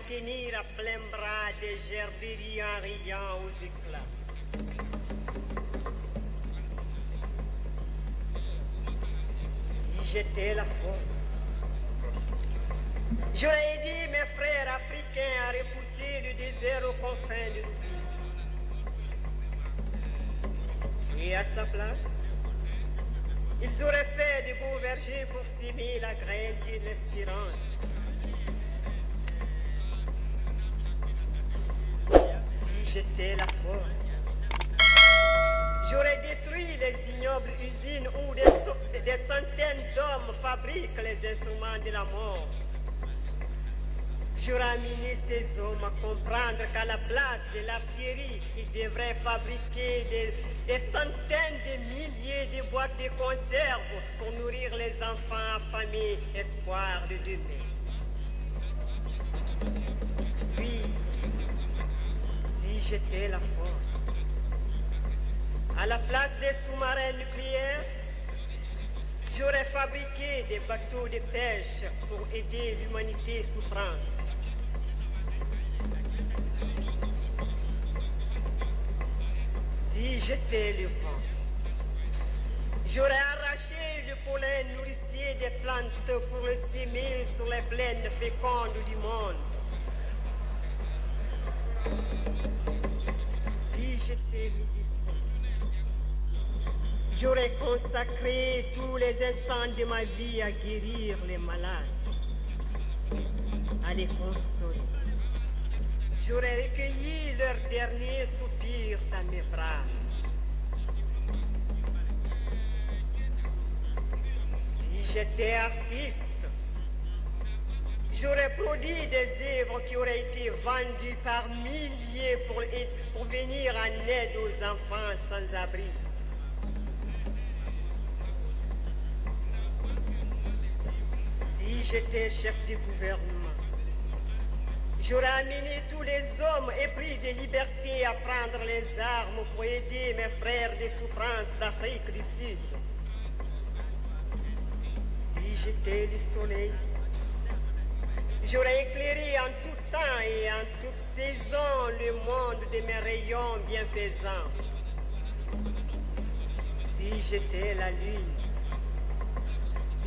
tenir à plein bras des gerberies en riant aux éclats. Si j'étais la force, j'aurais aidé mes frères africains à repousser le désert aux confins de l'oubli. Et à sa place, ils auraient fait de beaux vergers pour s'aimer la graine de l'espérance. Si j'étais la force, j'aurais détruit les ignobles usines où des centaines d'hommes fabriquent les instruments de la mort. J'aurais amené ces hommes à comprendre qu'à la place de l'artillerie, ils devraient fabriquer des centaines de milliers de boîtes de conserve pour nourrir les enfants affamés, espoir de demain. Oui, si j'étais la force, à la place des sous-marins nucléaires, j'aurais fabriqué des bateaux de pêche pour aider l'humanité souffrante. Si j'étais le vent, j'aurais arraché le pollen nourricier des plantes pour le s'aimer sur les plaines fécondes du monde. Si j'étais le destin, j'aurais consacré tous les instants de ma vie à guérir les malades, à les consoler. J'aurais recueilli leur dernier soupir dans mes bras. Si j'étais artiste, j'aurais produit des œuvres qui auraient été vendues par milliers pour venir en aide aux enfants sans abri. Si j'étais chef du gouvernement, j'aurais amené tous les hommes épris de liberté à prendre les armes pour aider mes frères des souffrances d'Afrique du Sud. Si j'étais le soleil, j'aurais éclairé en tout temps et en toute saison le monde de mes rayons bienfaisants. Si j'étais la lune,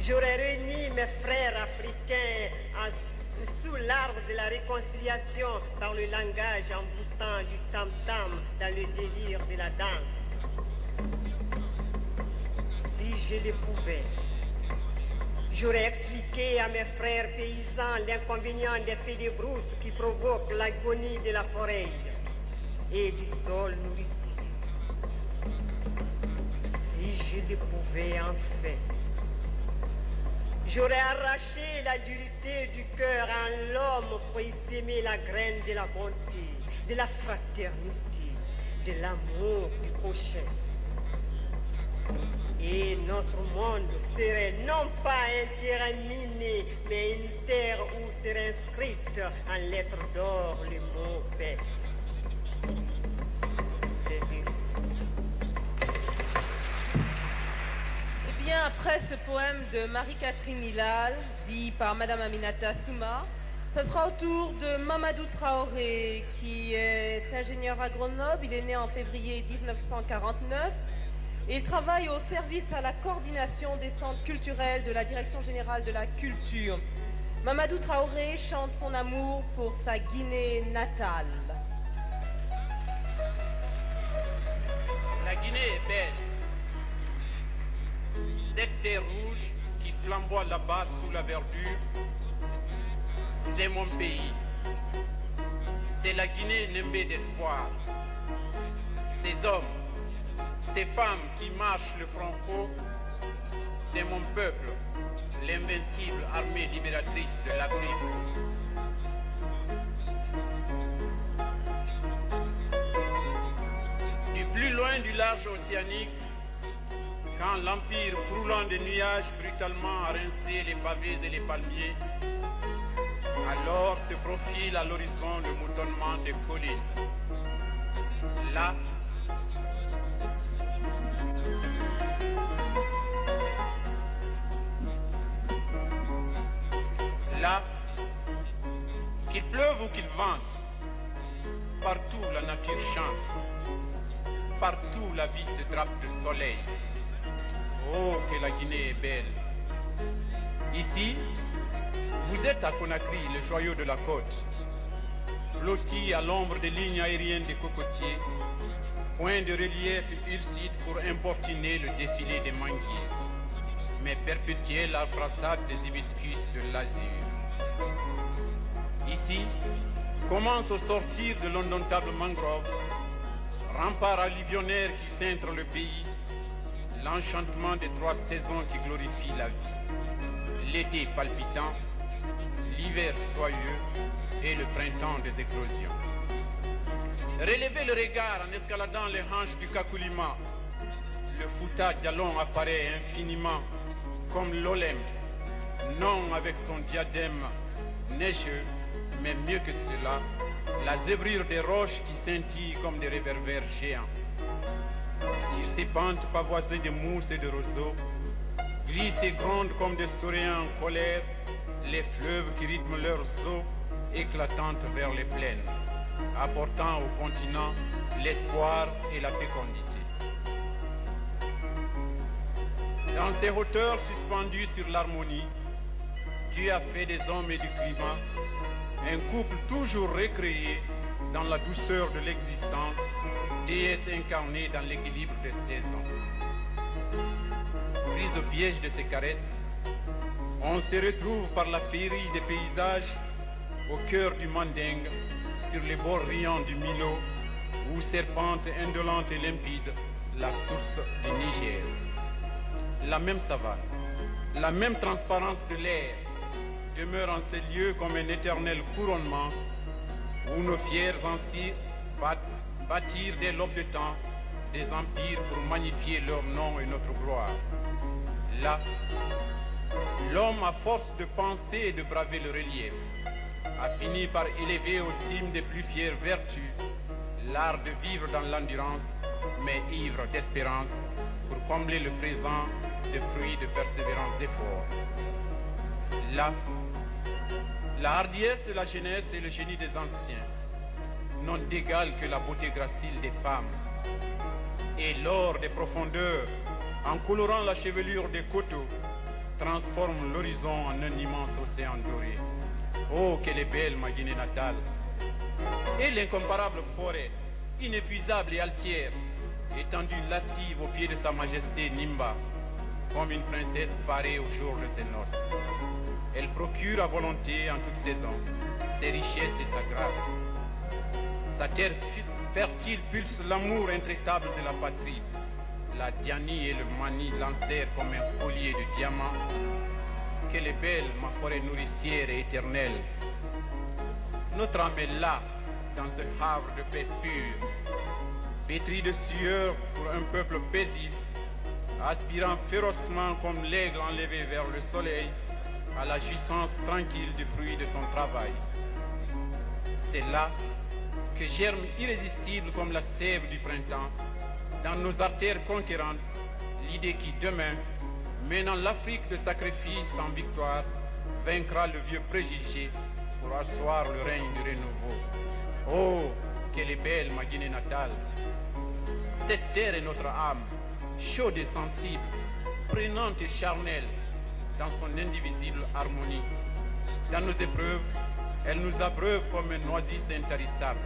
j'aurais réuni mes frères africains sous l'arbre de la réconciliation par le langage envoûtant du tam-tam dans le délire de la danse. Si je le pouvais, j'aurais expliqué à mes frères paysans l'inconvénient des feux de brousse qui provoquent l'agonie de la forêt et du sol nourricier. Si je le pouvais enfin, j'aurais arraché la dureté du cœur en l'homme pour y s'aimer la graine de la bonté, de la fraternité, de l'amour du prochain. Et notre monde serait non pas un terrain miné, mais une terre où serait inscrite en lettres d'or le mot paix. Après ce poème de Marie-Catherine Hilal, dit par Madame Aminata Souma, ce sera au tour de Mamadou Traoré, qui est ingénieur à Grenoble. Il est né en février 1949 et il travaille au service à la coordination des centres culturels de la Direction générale de la culture. Mamadou Traoré chante son amour pour sa Guinée natale. La Guinée est belle. Cette terre rouge qui flamboie là-bas sous la verdure, c'est mon pays. C'est la Guinée nimbée d'espoir. Ces hommes, ces femmes qui marchent le front haut, c'est mon peuple, l'invincible armée libératrice de l'Afrique. Du plus loin du large océanique, quand l'empire croulant des nuages brutalement a rincé les pavés et les palmiers, alors se profile à l'horizon le moutonnement des collines. Là, qu'il pleuve voulez-vous qu'ils vantent? Partout la nature chante, partout la vie se drape de soleil. Oh, que la Guinée est belle! Ici, vous êtes à Conakry, le joyau de la côte, blotti à l'ombre des lignes aériennes des cocotiers, point de relief urside pour importuner le défilé des manguiers, mais perpétuer la brassade des hibiscus de l'azur. Ici, commence au sortir de l'indomptable mangrove, rempart alluvionnaire qui cintre le pays, l'enchantement des 3 saisons qui glorifient la vie. L'été palpitant, l'hiver soyeux et le printemps des éclosions. Relevez le regard en escaladant les hanches du Kakulima. Le Fouta Djalon apparaît infiniment comme l'Olympe, non avec son diadème neigeux, mais mieux que cela, la zébrure des roches qui scintillent comme des réverbères géants. Sur ces pentes pavoisées de mousse et de roseaux, glissent et grondent comme des sauriens en colère, les fleuves qui rythment leurs eaux éclatantes vers les plaines, apportant au continent l'espoir et la fécondité. Dans ces hauteurs suspendues sur l'harmonie, Dieu a fait des hommes et du climat un couple toujours recréé dans la douceur de l'existence, déesse incarnée dans l'équilibre des saisons. Prise au piège de ses caresses, on se retrouve par la féerie des paysages au cœur du Mandingue, sur les bords riants du Milo, où serpente indolente et limpide la source du Niger. La même savane, la même transparence de l'air demeure en ces lieux comme un éternel couronnement où nos fiers anciens bâtirent dès l'aube de temps des empires pour magnifier leur nom et notre gloire. Là, l'homme, à force de penser et de braver le relief, a fini par élever aux cimes des plus fières vertus l'art de vivre dans l'endurance, mais ivre d'espérance pour combler le présent de fruits de persévérants efforts. Là, la hardiesse de la jeunesse et le génie des anciens n'ont d'égal que la beauté gracile des femmes. Et l'or des profondeurs, en colorant la chevelure des coteaux, transforme l'horizon en un immense océan doré. Oh, qu'elle est belle, ma Guinée natale! Et l'incomparable forêt, inépuisable et altière, étendue lascive au pied de sa majesté Nimba, comme une princesse parée au jour de ses noces. Elle procure à volonté en toute saison ses richesses et sa grâce. Sa terre fertile pulse l'amour intraitable de la patrie. La Diani et le Mani lancèrent comme un collier de diamants. Quelle est belle ma forêt nourricière et éternelle. Notre âme est là, dans ce havre de paix pure, pétri de sueur pour un peuple paisible, aspirant férocement comme l'aigle enlevé vers le soleil à la jouissance tranquille du fruit de son travail. C'est là que germe irrésistible comme la sève du printemps, dans nos artères conquérantes, l'idée qui demain, menant l'Afrique de sacrifice en victoire, vaincra le vieux préjugé pour asseoir le règne du renouveau. Oh, qu'elle est belle, ma Guinée natale! Cette terre est notre âme, chaude et sensible, prenante et charnelle, dans son indivisible harmonie. Dans nos épreuves, elle nous abreuve comme un oasis intarissable.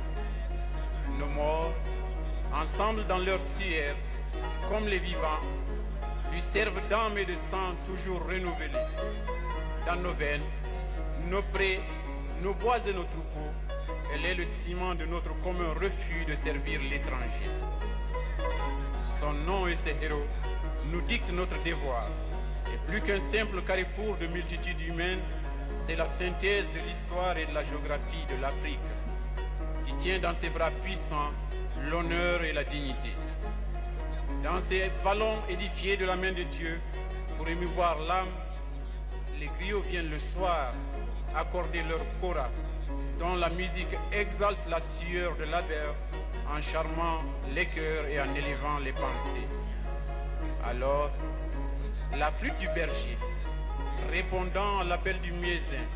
Nos morts, ensemble dans leur sueur, comme les vivants, lui servent d'âme et de sang toujours renouvelés. Dans nos veines, nos prés, nos bois et nos troupeaux, elle est le ciment de notre commun refus de servir l'étranger. Son nom et ses héros nous dictent notre devoir. Et plus qu'un simple carrefour de multitudes humaines, c'est la synthèse de l'histoire et de la géographie de l'Afrique, qui tient dans ses bras puissants l'honneur et la dignité. Dans ces vallons édifiés de la main de Dieu, pour émouvoir l'âme, les griots viennent le soir accorder leur kora, dont la musique exalte la sueur de l'adhère en charmant les cœurs et en élevant les pensées. Alors, la flûte du berger, répondant à l'appel du muezzin,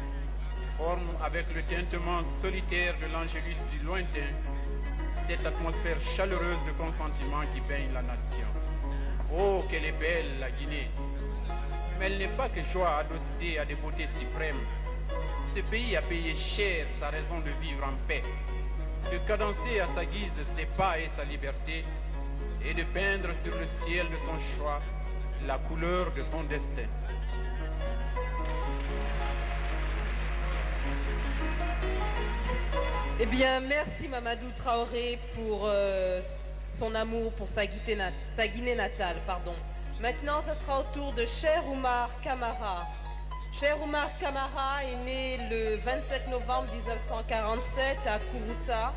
forme avec le tintement solitaire de l'Angélus du lointain cette atmosphère chaleureuse de consentiment qui baigne la nation. Oh, qu'elle est belle, la Guinée! Mais elle n'est pas que joie adossée à des beautés suprêmes. Ce pays a payé cher sa raison de vivre en paix, de cadencer à sa guise ses pas et sa liberté, et de peindre sur le ciel de son choix la couleur de son destin. Eh bien, merci Mamadou Traoré pour son amour pour sa Guinée natale. Maintenant, ce sera au tour de Cheikh Oumar Kamara. Cheikh Oumar Kamara est né le 27 novembre 1947 à Kouroussa.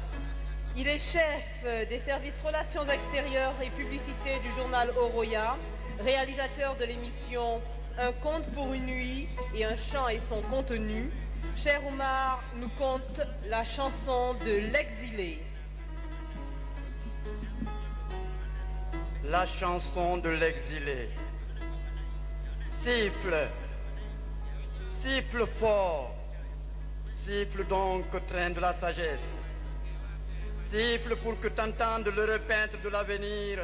Il est chef des services relations extérieures et publicité du journal Oroya, réalisateur de l'émission Un conte pour une nuit et un chant et son contenu. Cheikh Oumar nous conte la chanson de l'exilé. La chanson de l'exilé. Siffle, siffle fort, siffle donc au train de la sagesse. Siffle pour que t'entendes le repeinte de l'avenir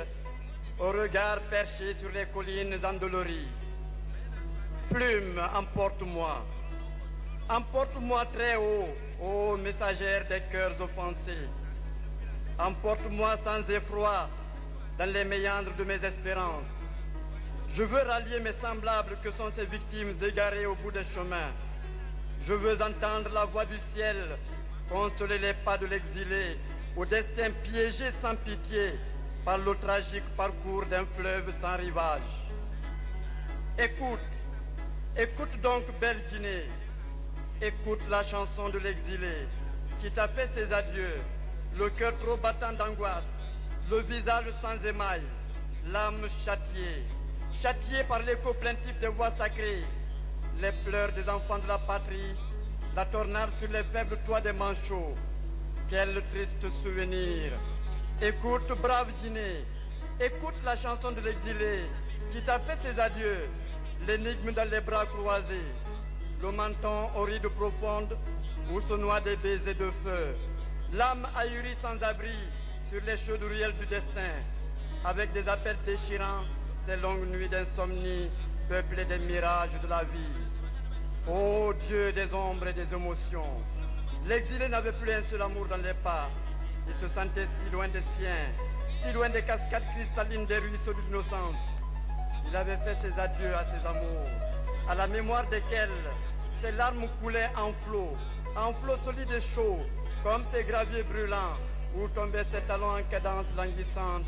au regard perché sur les collines endolories. Plume, emporte-moi. Emporte-moi très haut, ô messagère des cœurs offensés. Emporte-moi sans effroi dans les méandres de mes espérances. Je veux rallier mes semblables que sont ces victimes égarées au bout des chemins. Je veux entendre la voix du ciel, consoler les pas de l'exilé, au destin piégé sans pitié par le tragique parcours d'un fleuve sans rivage. Écoute, écoute donc, belle Guinée. Écoute la chanson de l'exilé qui t'a fait ses adieux, le cœur trop battant d'angoisse, le visage sans émail, l'âme châtiée, châtiée par l'écho plaintif des voix sacrées, les pleurs des enfants de la patrie, la tornade sur les faibles toits des manchots. Quel triste souvenir! Écoute, brave Guinée, écoute la chanson de l'exilé qui t'a fait ses adieux, l'énigme dans les bras croisés. Le menton aux rides profondes où se noient des baisers de feu. L'âme ahurie sans abri sur les chaudes ruelles du destin, avec des appels déchirants, ces longues nuits d'insomnie peuplées des mirages de la vie. Ô Dieu des ombres et des émotions, l'exilé n'avait plus un seul amour dans les pas. Il se sentait si loin des siens, si loin des cascades cristallines des ruisseaux de l'innocence. Il avait fait ses adieux à ses amours, à la mémoire desquels ses larmes coulaient en flots solides et chauds, comme ces graviers brûlants, où tombaient ses talons en cadence languissante,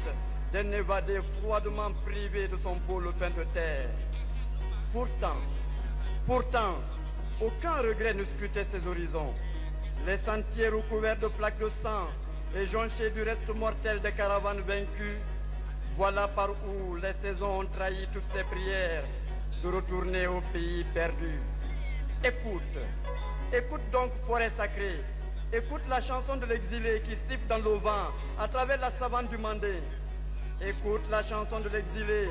d'un évadé froidement privé de son beau lopin de terre. Pourtant, aucun regret ne scrutait ses horizons. Les sentiers recouverts de plaques de sang et jonchés du reste mortel des caravanes vaincues, voilà par où les saisons ont trahi toutes ses prières de retourner au pays perdu. Écoute donc, forêt sacrée, écoute la chanson de l'exilé qui siffle dans le vent à travers la savane du Mandé. Écoute la chanson de l'exilé,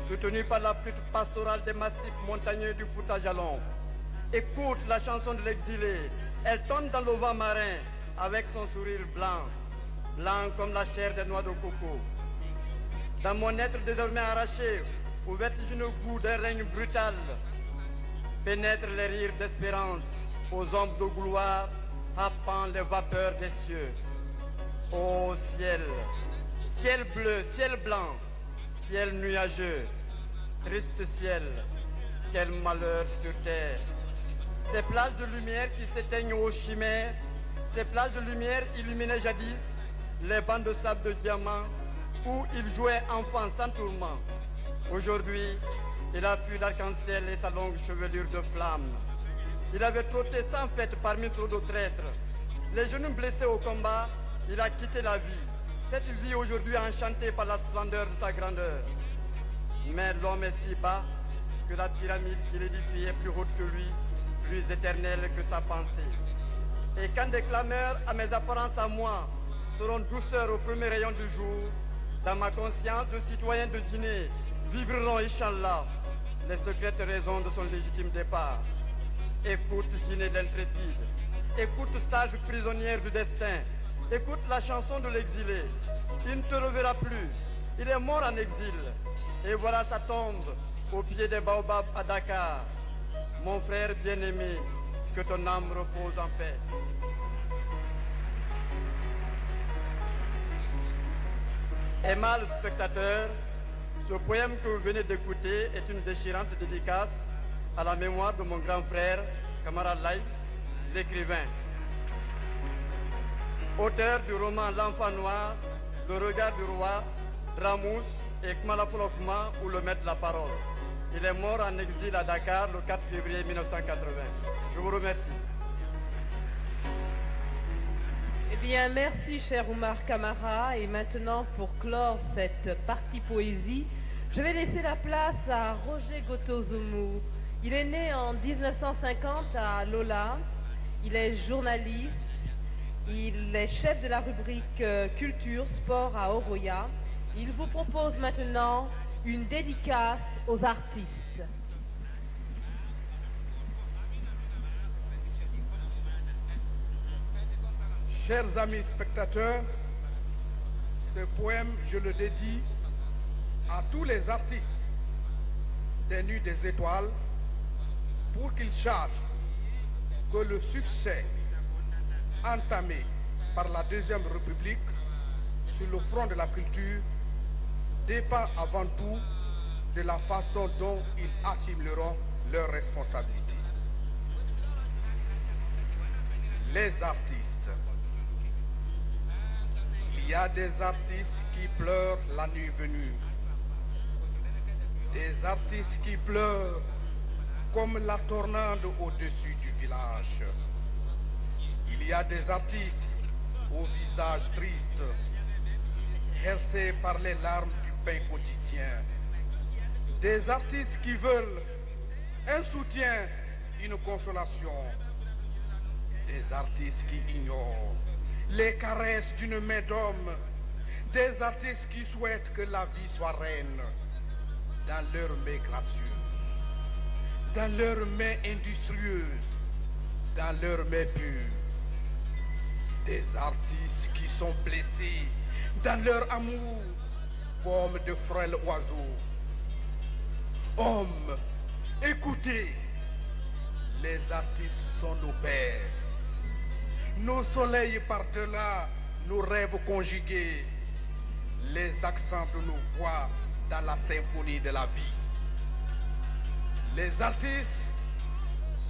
soutenue par la flûte pastorale des massifs montagneux du Fouta Jalon. Écoute la chanson de l'exilé, elle tombe dans le vent marin avec son sourire blanc, blanc comme la chair des noix de coco. Dans mon être désormais arraché, au vertigineux goût d'un règne brutal, pénètrent les rires d'espérance aux ombres de gloire, happant les vapeurs des cieux. Ô ciel, ciel bleu, ciel blanc, ciel nuageux, triste ciel, quel malheur sur terre. Ces plages de lumière qui s'éteignent aux chimères, ces plages de lumière illuminaient jadis les bancs de sable de diamant où il jouait enfant sans tourment. Aujourd'hui, il a fui l'arc-en-ciel et sa longue chevelure de flamme. Il avait trotté sans fête parmi trop de traîtres. Les genoux blessés au combat, il a quitté la vie. Cette vie aujourd'hui enchantée par la splendeur de sa grandeur. Mais l'homme est si bas que la pyramide qu'il édifie est plus haute que lui, plus éternelle que sa pensée. Et quand des clameurs à mes apparences à moi seront douceurs au premier rayon du jour, dans ma conscience de citoyen de Guinée, vibreront, Inch'Allah, les secrètes raisons de son légitime départ. Écoute, Guinée d'intrépide. Écoute, sage prisonnière du destin. Écoute la chanson de l'exilé. Il ne te reverra plus. Il est mort en exil. Et voilà sa tombe au pied des baobabs à Dakar. Mon frère bien-aimé, que ton âme repose en paix. Aimables spectateurs, ce poème que vous venez d'écouter est une déchirante dédicace à la mémoire de mon grand frère, camarade Laï, l'écrivain. Auteur du roman L'Enfant Noir, Le Regard du Roi, Dramous et Kmalafolokma ou Le Maître de la Parole. Il est mort en exil à Dakar le 4 février 1980. Je vous remercie. Eh bien, merci cher Oumar Kamara. Et maintenant, pour clore cette partie poésie, je vais laisser la place à Roger Gotozoumou. Il est né en 1950 à Lola. Il est journaliste. Il est chef de la rubrique Culture, Sport à Oroya. Il vous propose maintenant une dédicace aux artistes. Chers amis spectateurs, ce poème, je le dédie à tous les artistes des Nuits des Étoiles pour qu'ils sachent que le succès entamé par la Deuxième République sur le front de la culture dépend avant tout de la façon dont ils assumeront leurs responsabilités. Les artistes. Il y a des artistes qui pleurent la nuit venue. Des artistes qui pleurent comme la tornade au-dessus du village. Il y a des artistes au visage triste, hercés par les larmes du pain quotidien. Des artistes qui veulent un soutien, une consolation. Des artistes qui ignorent les caresses d'une main d'homme. Des artistes qui souhaitent que la vie soit reine dans leurs mains gracieuses, dans leurs mains industrieuses, dans leurs mains pures. Des artistes qui sont blessés dans leur amour comme de frêles oiseaux. Hommes, écoutez, les artistes sont nos pères. Nos soleils par-delà, nos rêves conjugués, les accents de nos voix dans la symphonie de la vie. Les artistes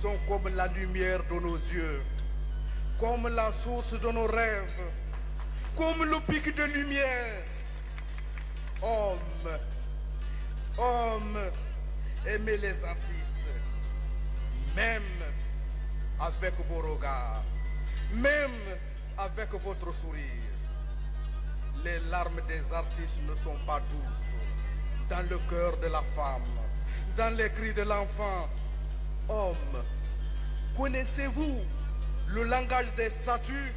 sont comme la lumière de nos yeux, comme la source de nos rêves, comme le pic de lumière. Hommes, aimez les artistes, même avec vos regards, même avec votre sourire. Les larmes des artistes ne sont pas douces dans le cœur de la femme, dans les cris de l'enfant. Hommes, connaissez-vous le langage des statues,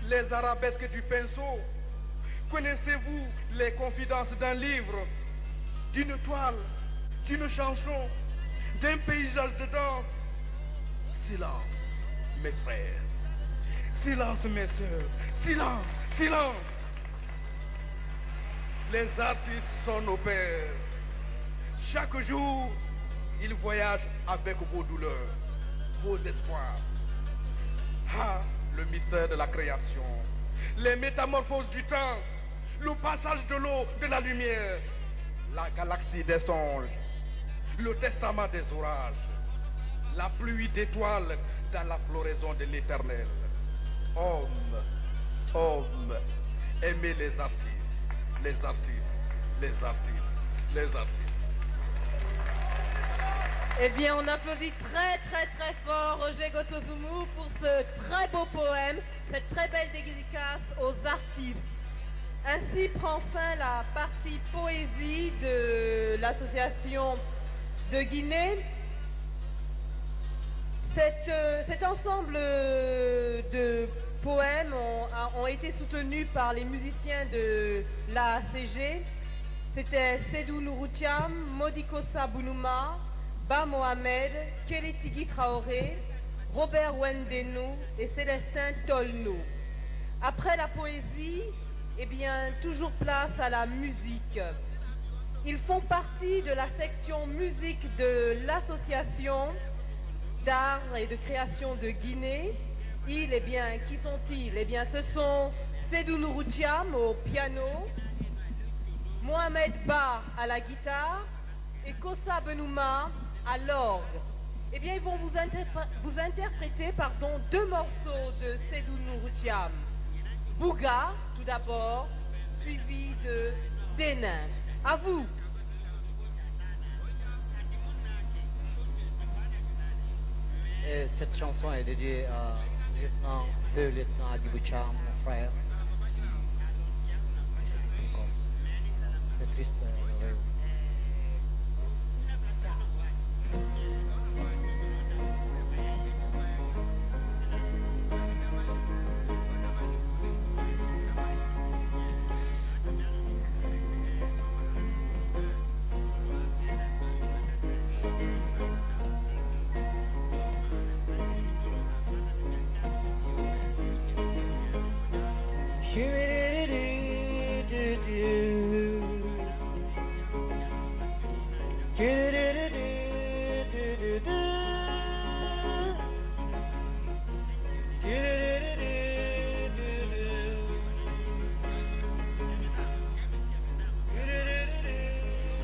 les arabesques du pinceau? Connaissez-vous les confidences d'un livre, d'une toile, d'une chanson, d'un paysage de danse? Silence, mes frères. Silence, mes sœurs. Silence, silence. Les artistes sont nos pères. Chaque jour, ils voyagent avec vos douleurs, vos espoirs. Ah, le mystère de la création, les métamorphoses du temps, le passage de l'eau, de la lumière, la galaxie des songes, le testament des orages, la pluie d'étoiles dans la floraison de l'éternel. Hommes, aimez les artistes, les artistes, les artistes, les artistes. Eh bien, on applaudit très très très fort Roger Gotozoumou pour ce très beau poème, cette très belle dédicace aux artistes. Ainsi prend fin la partie poésie de l'association de Guinée. Cet ensemble de poèmes ont été soutenus par les musiciens de l'AACG. C'était Sédou Nouroutiam, Modikosa Bounouma, Ba Mohamed, Kelly Tigui Traoré, Robert Wendenou et Célestin Tolno. Après la poésie, eh bien, toujours place à la musique. Ils font partie de la section musique de l'association d'art et de création de Guinée. Ils, eh bien, qui sont-ils? Eh bien, ce sont Sédou Nouroutiam au piano, Mohamed Ba à la guitare et Kossa Benouma à l'orgue. Eh bien, ils vont vous interpréter deux morceaux de Sédou Nouroutiam. Bouga, tout d'abord, suivi de Dénin. À vous. Et cette chanson est dédiée à feu lieutenant Adiboucha, mon frère. C'est triste.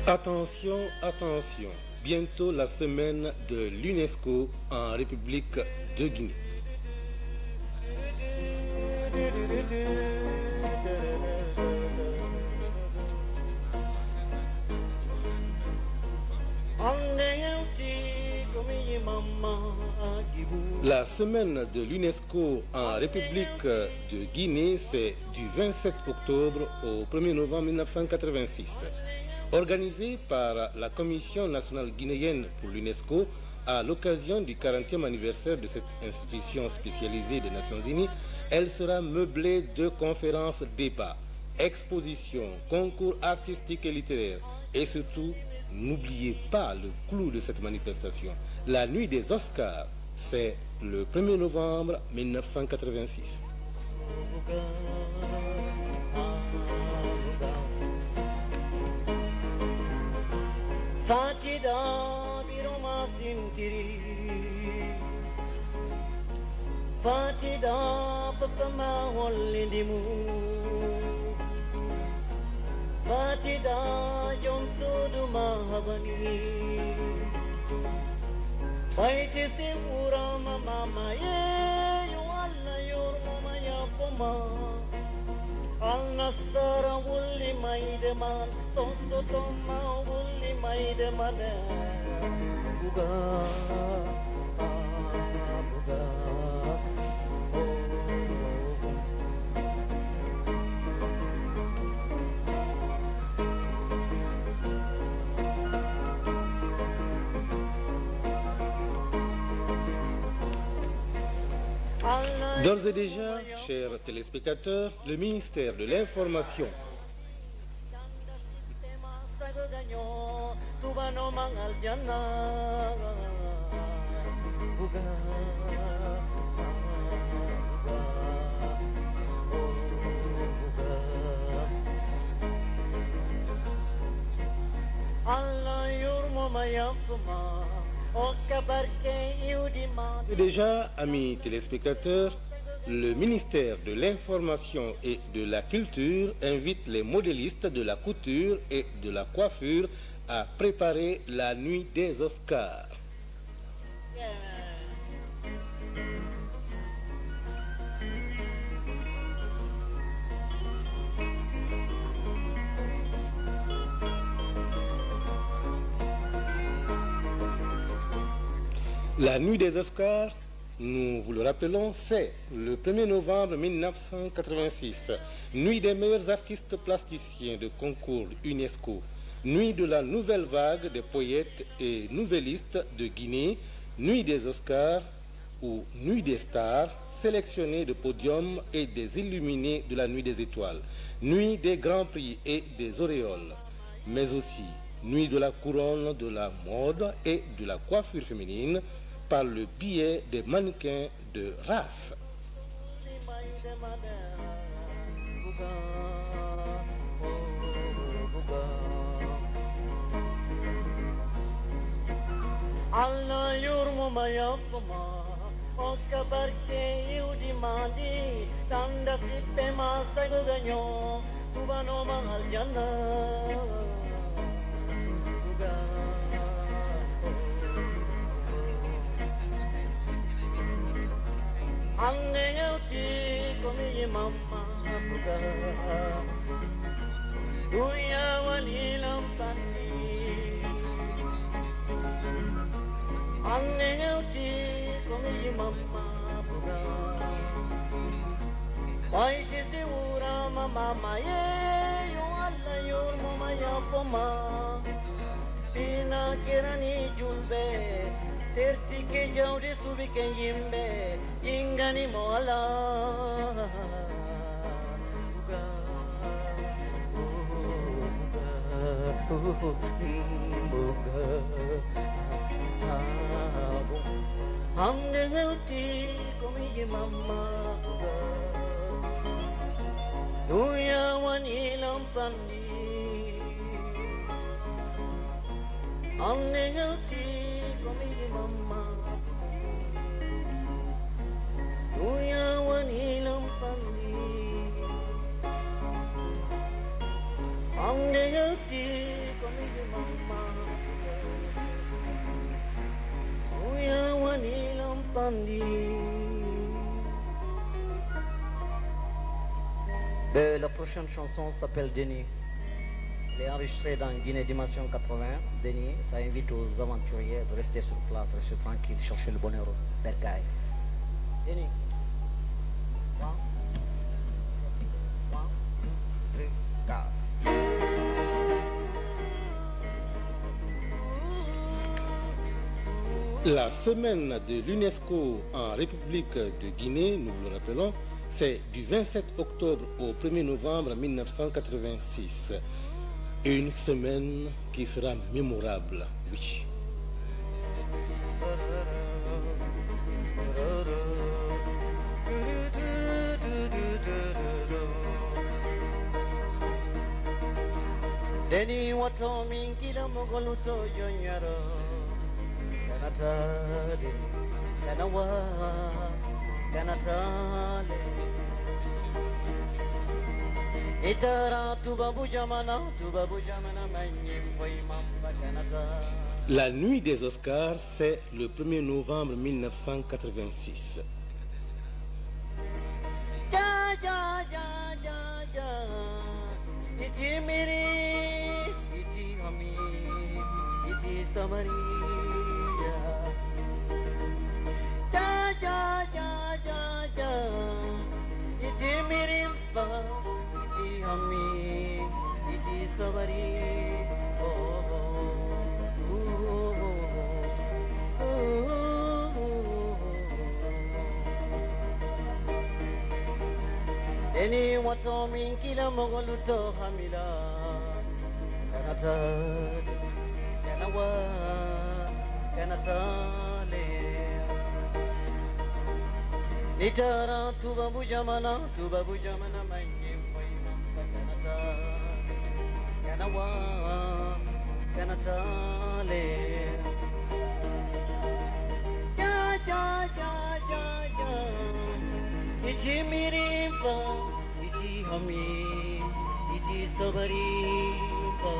Attention, attention, bientôt la semaine de l'UNESCO en République de Guinée. La semaine de l'UNESCO en République de Guinée, c'est du 27 octobre au 1er novembre 1986. Organisée par la Commission nationale guinéenne pour l'UNESCO à l'occasion du 40e anniversaire de cette institution spécialisée des Nations Unies, elle sera meublée de conférences, débats, expositions, concours artistiques et littéraires. Et surtout, n'oubliez pas le clou de cette manifestation. La nuit des Oscars, c'est le 1er novembre 1986. Fatida biroma sintiri Fatida papama hollidimu Fatida yomsudu mahabani Baiti simura mama ye yualla yurma yapoma Al-Nasara wulli maideman Tosto toma wulli maideman Buga Buga D'ores et déjà, chers téléspectateurs, le ministère de l'Information Et déjà, amis téléspectateurs, le ministère de l'Information et de la Culture invite les modélistes de la couture et de la coiffure à préparer la nuit des Oscars. La nuit des Oscars, nous vous le rappelons, c'est le 1er novembre 1986, nuit des meilleurs artistes plasticiens de concours UNESCO, nuit de la nouvelle vague des poètes et nouvellistes de Guinée, nuit des Oscars ou nuit des stars, sélectionnés de podiums et des illuminés de la nuit des étoiles, nuit des grands prix et des auréoles, mais aussi nuit de la couronne, de la mode et de la coiffure féminine par le biais des mannequins de race. Allah yurmu mayapma o kabarke yudi mandi tanda sippe masago ganyo subano mahal janna anne yauti komi mamma buga duya walilam pandi anne yauti komi mamma buga wai kisi ura mama ye yo alla yor mama ya poma pina kerani julbe terti ke jaude subi ke yimbe ingani moala buga buga hamne gauti komi mama buga duya wani lampandi hamne gauti komi mama duya wani lampandi hamne gauti komi mama duya wani lampandi. La prochaine chanson s'appelle Denis. Elle est enregistrée dans Guinée Dimension 80. Denis, ça invite aux aventuriers de rester sur place, rester tranquille, chercher le bonheur au bercail. Denis. 1, 2, 3, 4. La semaine de l'UNESCO en République de Guinée, nous le rappelons, c'est du 27 octobre au 1er novembre 1986. Une semaine qui sera mémorable, oui. Deni wato min kila mogoluto yonyaro kanatale kanawa kanatale itara tu babu jamana manyim boy mamba kanatale. La nuit des Oscars, c'est le 1er novembre 1986. Ja ja ja ja ja iti miri iti ami iti samaria ja ja ja ja ja iti miri ba iti ami iti samaria Deni wato min kila mogoluto hamila kanatale kanawa kanatale nitara tu babu jamana manyim boy mamba kanatale kanawa kanatale ja ja ja ja ja iti mirimpa iti hami iti sabaripa